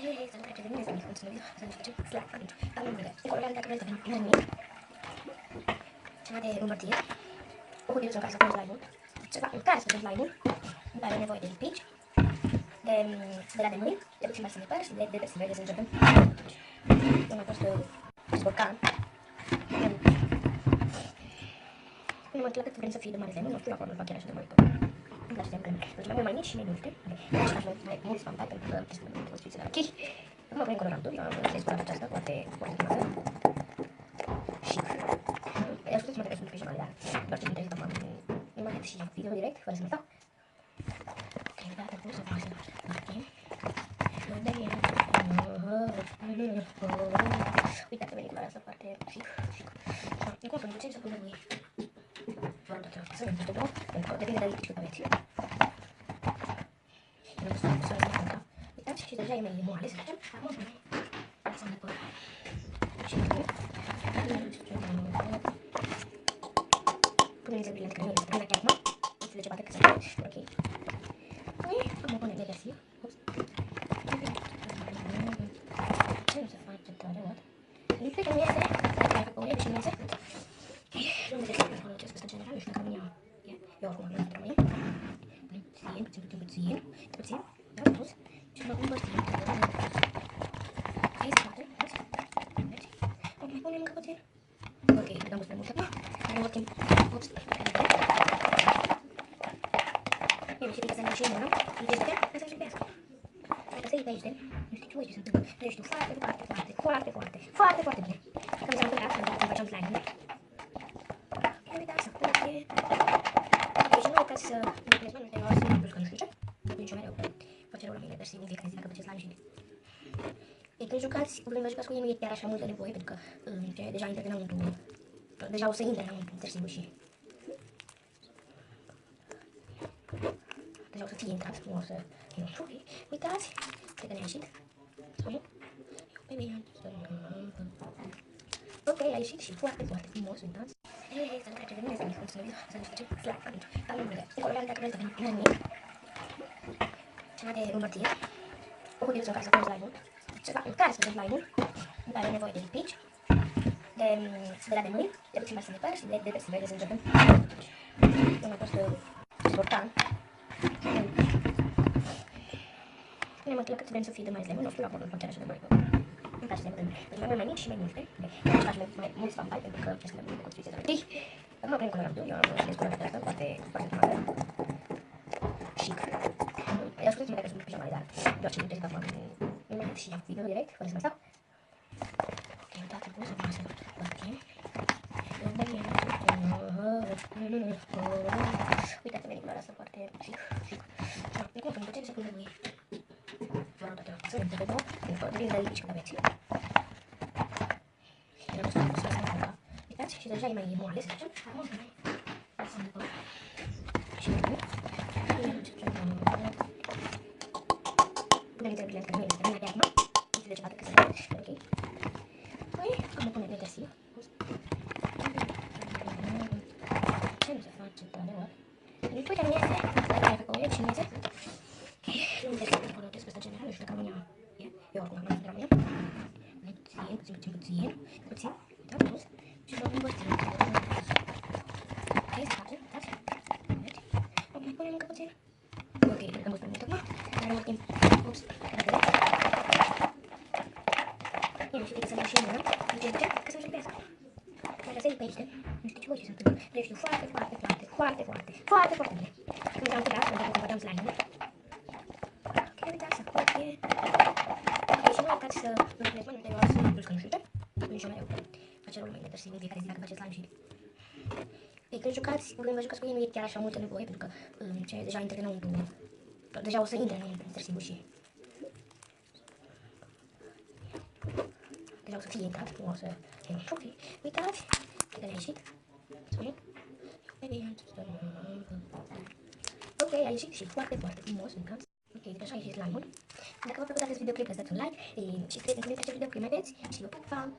Salut, prieteni, bine ați venit într-un video, să ne facem slack pentru anul de colorare, dacă vreți să avem inamic, ceva de îmbărțire, o hârtiuță în care să punem slime-ul, ceva în care să punem slime-ul, după are nevoie de lipici, de la de mâini, de puțin mai sănătoare și de detersiv. Haideți să începem. Eu am fost borcan. În momentul la cât vrem să fie de mare slime-ul, nu știu acolo, îl fac chiar așa de mare. Îmi place de vreme. Deci mai mult mai mici și mai multe. Deci mai mulți spampai pentru că este o spiță de la chei. Mă punem colorantul, eu am selecționat aceasta foarte frumoasă. Și eu știu să mă trebuie să pijamal, dar doar ce mi-trebuie să fac în manet și video direct, fără să mă stau. Trebuie dată cum să fac să uite, a venit culoarea asta foarte chic. Acum să ne ducem să punem noi. Doar toate astea, să ne ducem două, pentru că depinde de lipici cât aveți. Uitați, și deja e mai moale, să facem. Acum să ne pără. Și punem zăbrile că nu este până chiar acum. Nu știu de ce bate că se face. Ok. Acum punem detersiv. Ce nu se face tare, what? Lipici că nu iese. Dacă fac o ureie, deși nu iese. Nu mi se știu acolo ce spus în general, nu știu dacă România. Eu acum am venit în România. Puțin. Da, spus. Și mă îmbărțim. Hai să facem, dați. Mai punem încă puțin. Ok, am pus mai mult acum. Mai învârtim. Ups. Bine, și pică să ne ieșim, nu? Uite, știa? Asta să știască. Dacă se uite aici, nu știu ce voi ce se întâmplă. Nu știu, foarte bine. Că mi s-a întâmplat când facem slime-ul. Uitați, ok. Deci nu uitați să ne puneți mai multe ori să nu nu știu ce. Nici mereu face rău la mine, dar și în fiecare zi dacă faceți slime și... E când jucați, când vă jucați cu ei nu e chiar așa multă nevoie, pentru că deja intră înăuntru. Deja o să intre înăuntru, târziu și... Deja o să fie intrat, nu o să... Uitați, cred că ne-a ieșit. Sau nu? Ok, a ieșit și foarte frumos, uitați. Salut, prieteni, bine ați venit într-un video, să ne facem slack pentru anul de colorare, dacă vreți să avem inamic, ceva de îmbărțire, o hârtiuță în care să punem slime-ul, ceva în care să punem slime-ul, după are nevoie de lipici, de la de mâini, de puțin mai sănătoare și de detersiv. Haideți să începem. Eu am fost borcan. În momentul la cât vrem să fie de mare slime-ul, nu știu acolo, îl fac chiar așa de mare. Îmi place de vreme. Deci mai mult mai mici și mai multe. Deci faci mai mulți spampai pentru că este mai multe construcții de la chei. Mă punem colorantul, eu am selecționat coloarea asta foarte frumoasă. Chic. Eu știu să mă trebuie să mă pijamale, dar doar ce mi trebuie să fac în manet și video direct, fără să mă stau. Ok, uitați cum să fac să bătim. Uitați, a venit culoarea asta foarte chic. Acum să ne ducem să punem noi. Doar toate astea, să ne ducem două, pentru că depinde de lipici cât aveți. Uitați, și deja e mai moale, să facem. Acum să ne pără. Și punem zăbrile că nu este până chiar acum. Nu știu de ce bate că se face. Ok. Acum punem detersiv. Ce nu se face tare, what? Uite, nu iese. Dacă fac o ureie, deși nu iese. Nu mi se știu acolo ce spus în general, nu știu dacă România. Eu acum am venit în România. Puțin. Uitați, plus. Și mă îmbărțim. Hai să facem, uitați. Mai punem încă puțin. Ok, am pus mai mult acum. Mai învârtim. Ups, dacă eu știu că să ne ieșim, nu? De ce? Că să-mi șupească. Dacă se lipește, nu știu ce voi ce se întâmplă. Deci știu foarte bine. Când s-a întâmplat, pentru că făceam slime-ul. Ok, uitați, ok. Deci nu uitați să nu puneți mai multe ori să nu că nu știu ce. Nici mereu face rău mai detersiv în fiecare zi dacă faceți slime și... Ei, când jucați, când vă jucați cu ei nu e chiar așa multă nevoie, pentru că deja intră înăuntru. Deja o să intre înăuntru detersiv și... Deja o să fie intrat, nu o să... Uitați, cred că ne-a ieșit. Sau nu? Ok, a ieșit și foarte frumos, uitați. Ok, deci așa a ieșit slime-ul. Dacă v-a plăcut acest videoclip, dați un like și scrieți în comentarii ce videoclip mai veți și vă pup, pa!